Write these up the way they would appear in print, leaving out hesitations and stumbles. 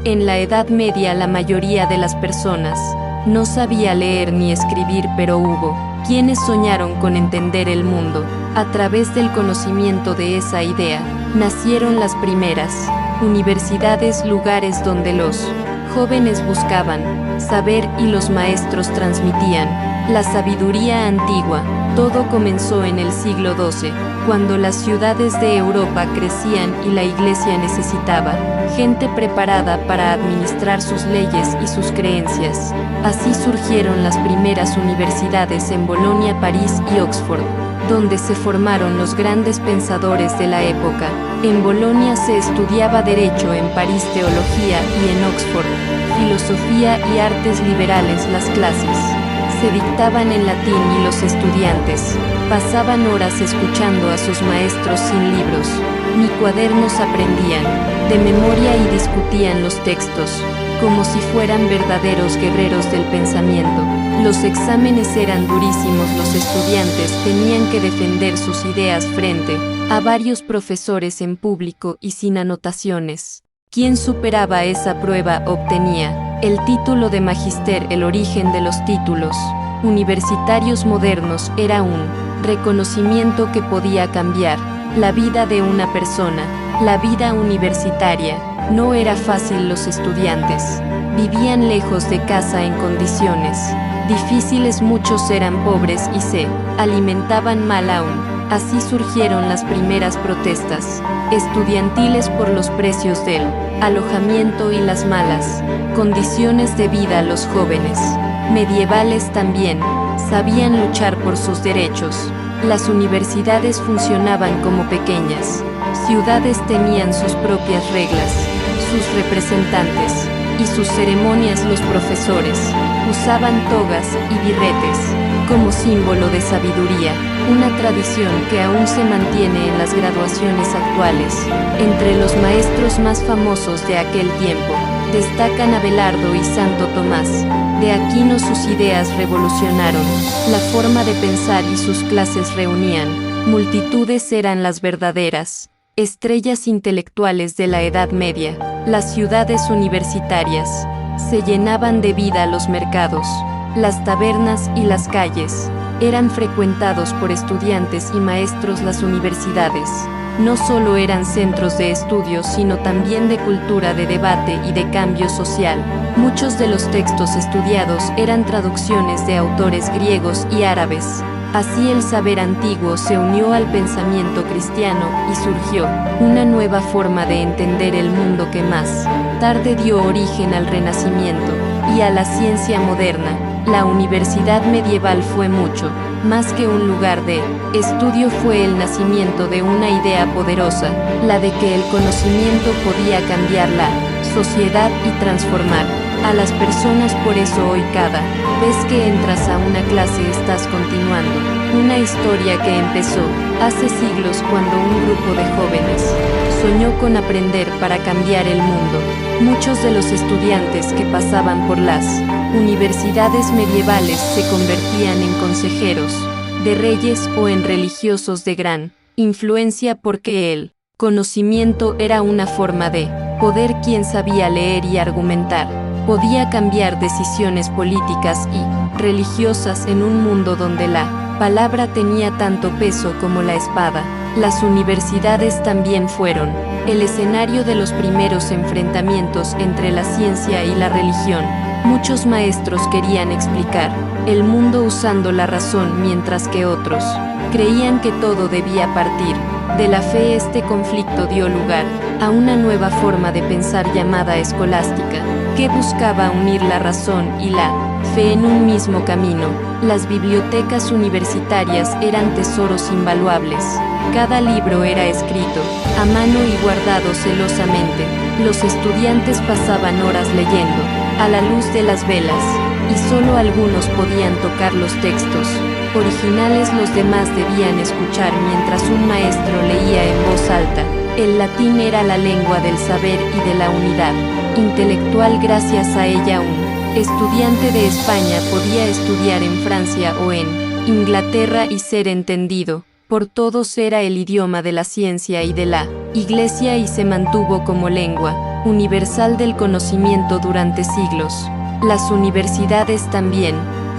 En la Edad Media la mayoría de las personas no sabía leer ni escribir, pero hubo quienes soñaron con entender el mundo. A través del conocimiento de esa idea, nacieron las primeras universidades, lugares donde los jóvenes buscaban saber y los maestros transmitían la sabiduría antigua. Todo comenzó en el siglo XII, cuando las ciudades de Europa crecían y la Iglesia necesitaba gente preparada para administrar sus leyes y sus creencias. Así surgieron las primeras universidades en Bolonia, París y Oxford, donde se formaron los grandes pensadores de la época. En Bolonia se estudiaba Derecho, en París Teología y en Oxford Filosofía y Artes Liberales. Las clases se dictaban en latín y los estudiantes pasaban horas escuchando a sus maestros sin libros ni cuadernos. Aprendían de memoria y discutían los textos como si fueran verdaderos guerreros del pensamiento. Los exámenes eran durísimos, los estudiantes tenían que defender sus ideas frente a varios profesores en público y sin anotaciones. Quien superaba esa prueba obtenía el título de magíster. El origen de los títulos universitarios modernos era un reconocimiento que podía cambiar la vida de una persona. La vida universitaria no era fácil. Los estudiantes vivían lejos de casa en condiciones difíciles, muchos eran pobres y se alimentaban mal aún. Así surgieron las primeras protestas estudiantiles por los precios del alojamiento y las malas condiciones de vida. Los jóvenes medievales también sabían luchar por sus derechos. Las universidades funcionaban como pequeñas ciudades, tenían sus propias reglas, sus representantes y sus ceremonias. Los profesores usaban togas y birretes como símbolo de sabiduría, una tradición que aún se mantiene en las graduaciones actuales. Entre los maestros más famosos de aquel tiempo destacan Abelardo y Santo Tomás de Aquino. Sus ideas revolucionaron la forma de pensar y sus clases reunían multitudes. Eran las verdaderas estrellas intelectuales de la Edad Media. Las ciudades universitarias se llenaban de vida. Los mercados, las tabernas y las calles eran frecuentados por estudiantes y maestros. Las universidades no solo eran centros de estudio, sino también de cultura, de debate y de cambio social. Muchos de los textos estudiados eran traducciones de autores griegos y árabes. Así el saber antiguo se unió al pensamiento cristiano y surgió una nueva forma de entender el mundo que más tarde dio origen al Renacimiento y a la ciencia moderna. La universidad medieval fue mucho más que un lugar de estudio, fue el nacimiento de una idea poderosa, la de que el conocimiento podía cambiar la sociedad y transformar a las personas. Por eso hoy cada vez que entras a una clase estás continuando una historia que empezó hace siglos, cuando un grupo de jóvenes soñó con aprender para cambiar el mundo. Muchos de los estudiantes que pasaban por las universidades medievales se convertían en consejeros de reyes o en religiosos de gran influencia, porque el conocimiento era una forma de poder. Quien sabía leer y argumentar podía cambiar decisiones políticas y religiosas en un mundo donde la palabra tenía tanto peso como la espada. Las universidades también fueron el escenario de los primeros enfrentamientos entre la ciencia y la religión. Muchos maestros querían explicar el mundo usando la razón, mientras que otros creían que todo debía partir de la fe. Este conflicto dio lugar a una nueva forma de pensar llamada escolástica, que buscaba unir la razón y la fe en un mismo camino. Las bibliotecas universitarias eran tesoros invaluables. Cada libro era escrito a mano y guardado celosamente. Los estudiantes pasaban horas leyendo a la luz de las velas, y solo algunos podían tocar los textos originales. Los demás debían escuchar mientras un maestro leía en voz alta. El latín era la lengua del saber y de la unidad intelectual. Gracias a ella un estudiante de España podía estudiar en Francia o en Inglaterra y ser entendido por todos. Era el idioma de la ciencia y de la Iglesia, y se mantuvo como lengua universal del conocimiento durante siglos. Las universidades también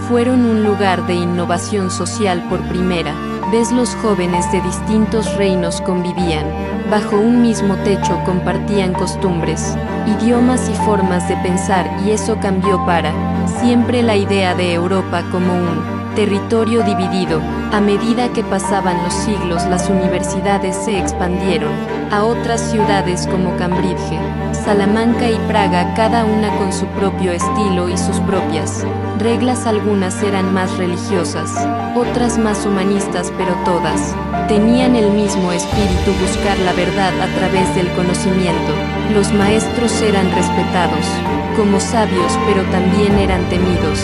fueron un lugar de innovación social por primera vez. Los jóvenes de distintos reinos convivían bajo un mismo techo, compartían costumbres, idiomas y formas de pensar, y eso cambió para siempre la idea de Europa como un territorio dividido. A medida que pasaban los siglos, las universidades se expandieron a otras ciudades como Cambridge, Salamanca y Praga, cada una con su propio estilo y sus propias reglas. Algunas eran más religiosas, otras más humanistas, pero todas tenían el mismo espíritu: buscar la verdad a través del conocimiento. Los maestros eran respetados como sabios, pero también eran temidos.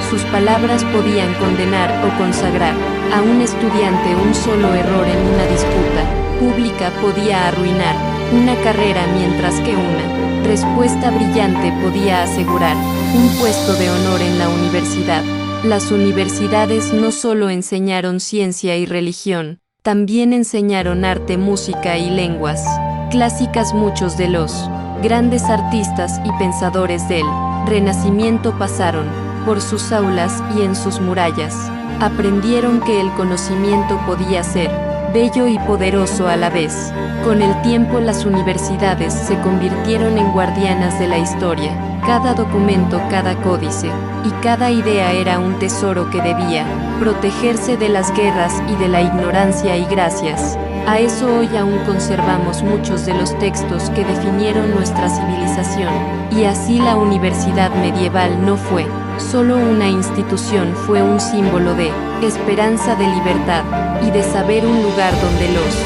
Sus palabras podían condenar o consagrar a un estudiante. Un solo error en una disputa pública podía arruinar una carrera, mientras que una respuesta brillante podía asegurar un puesto de honor en la universidad. Las universidades no solo enseñaron ciencia y religión, también enseñaron arte, música y lenguas clásicas. Muchos de los grandes artistas y pensadores del Renacimiento pasaron por sus aulas y en sus murallas aprendieron que el conocimiento podía ser bello y poderoso a la vez. Con el tiempo, las universidades se convirtieron en guardianas de la historia. Cada documento, cada códice y cada idea era un tesoro que debía protegerse de las guerras y de la ignorancia, y gracias a eso hoy aún conservamos muchos de los textos que definieron nuestra civilización. Y así la universidad medieval no fue solo una institución, fue un símbolo de esperanza, de libertad y de saber, un lugar donde los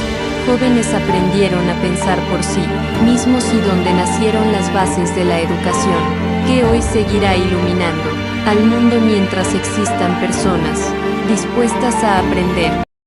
jóvenes aprendieron a pensar por sí mismos y donde nacieron las bases de la educación que hoy seguirá iluminando al mundo mientras existan personas dispuestas a aprender.